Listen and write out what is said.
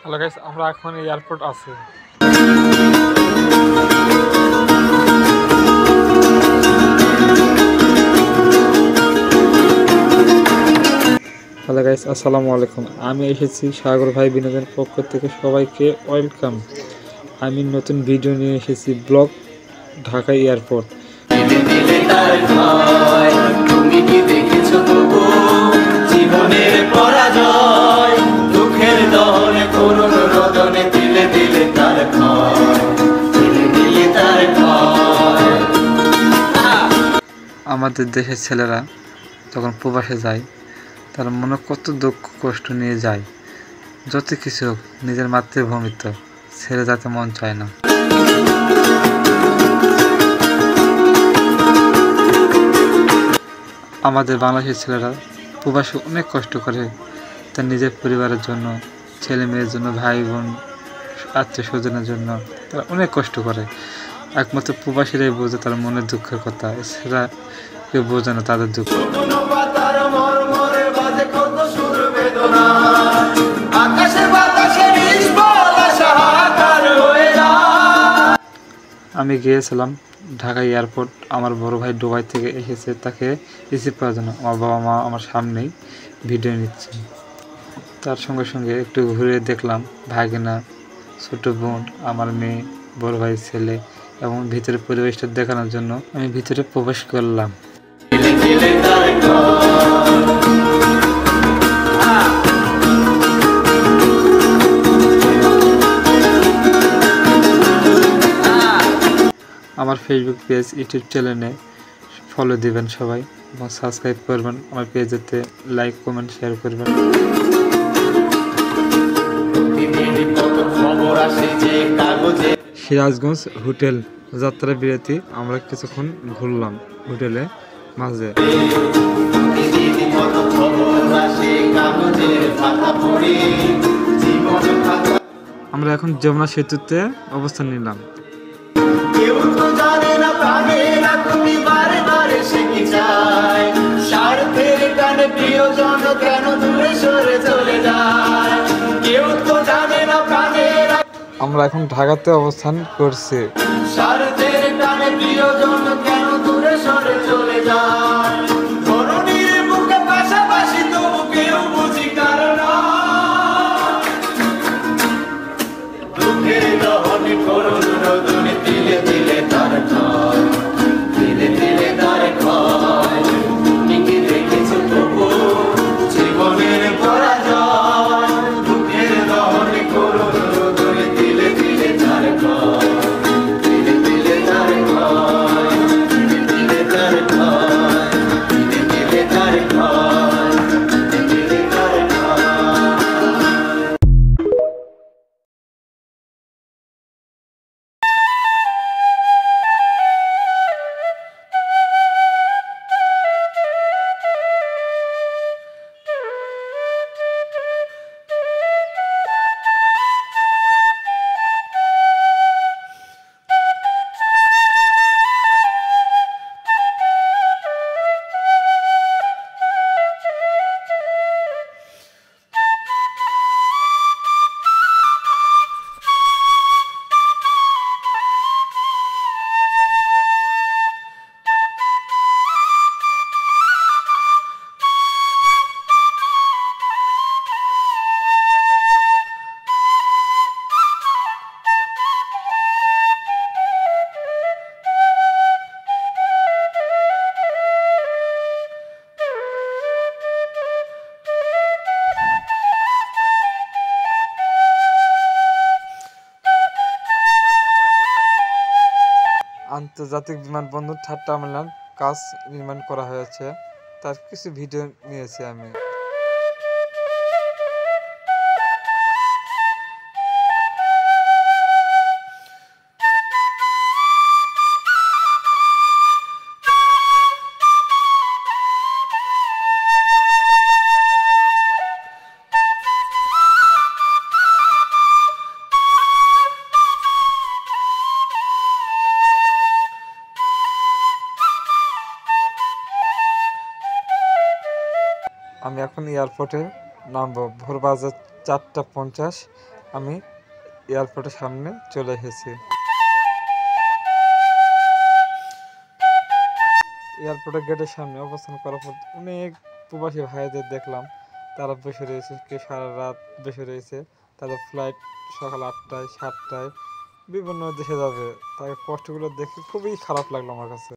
Hello guys, আমরা এখন airport আছি। হ্যালো গাইস, আসসালামু আলাইকুম। আমি এসেছি সাগর ভাই বিনোদনের পক্ষ থেকে, সবাইকে ওয়েলকাম। আমি নতুন ভিডিও নিয়ে এসেছি, ব্লগ ঢাকা এয়ারপোর্ট। আমাদের দেশের ছেলেরা যখন প্রবাসে যায়, তার মনে কত দুঃখ কষ্ট নিয়ে যায়। যত কিছু হোক, নিজের মাতৃভূমি তো ছেড়ে যেতে মন চায় না। আমাদের বাংলাদেশের ছেলেরা প্রবাসে অনেক কষ্ট করে তার নিজের পরিবারের জন্য, ছেলে মেয়ের জন্য, ভাই বোন, আত্মীয় স্বজনের জন্য তারা অনেক কষ্ট করে। একমাত্র প্রবাসীরাই বোঝে তার মনের দুঃখের কথা, এছাড়া কেউ বোঝে না তাদের দুঃখ। আমি গিয়েছিলাম ঢাকা এয়ারপোর্ট। আমার বড় ভাই দুবাই থেকে এসেছে, তাকে রিসিভ করার জন্য। আমার বাবা মা আমার সামনেই ভিডিও নিচ্ছে। তার সঙ্গে সঙ্গে একটু ঘুরে দেখলাম ভাগিনা, ছোট বোন, আমার মেয়ে, বড় ভাইয়ের ছেলে, এবং ভিতরে পরিবেশটা দেখানোর জন্য আমি ভিতরে প্রবেশ করলাম। আমার ফেসবুক পেজ, ইউটিউব চ্যানেলে ফলো দিবেন সবাই এবং সাবস্ক্রাইব করবেন। আমার পেজেতে লাইক, কমেন্ট, শেয়ার করবেন। সিরাজগঞ্জ হোটেল যাত্রা বিরতি, আমরা কিছুক্ষণ ঘুরলাম হোটেলে মাঝে। আমরা এখন যমুনা সেতুতে অবস্থান নিলাম। কেউ তো জানে না প্রাণেরা তুমি বারে বারে সে কি চায়, স্বার্থের টানে প্রিয়জন কেন দূরে সরে চলে যায়। কেউ তো জানে না প্রাণেরা। আমরা এখন ঢাকাতে অবস্থান করছি। স্বার্থের টানে প্রিয়জন কেন দূরে সরে চলে যায়। ধরনীর বুকে পাশাপাশি তবু কেউ বুঝি কারণ দুঃখের দহনে করুণ রোদনে তিলে তিলে তার ক্ষয়, তিলে তিলে তার ক্ষয়। তুমি কি দেখেছো তবু জীবনের পরাজয়। দুঃখের দহনে করুণ রোদনে তিলে তিলে তার ক্ষয়, তিলে তিলে তার ক্ষয়, তিলে তিলে তার ক্ষয়, তিলে তিলে তার ক্ষয়, তিলে তিলে তার ক্ষয়। আন্তর্জাতিক বিমানবন্দর টার্মিনাল কাজ নির্মাণ করা হয়েছে, তার কিছু ভিডিও নিয়েছি আমি। আমি এখন এয়ারপোর্টে নামবো। ভোর বাজে 4:50। আমি এয়ারপোর্টের সামনে চলে এসেছি। এয়ারপোর্টের গেটের সামনে অবস্থান করার পর অনেক প্রবাসী ভাইদের দেখলাম, তারা বসে রয়েছে, কে সারা রাত বসে রয়েছে। তাদের ফ্লাইট সকাল 8টায় 7টায় বিভিন্ন দেশে যাবে। তাদের কষ্টগুলো দেখে খুবই খারাপ লাগলো আমার কাছে।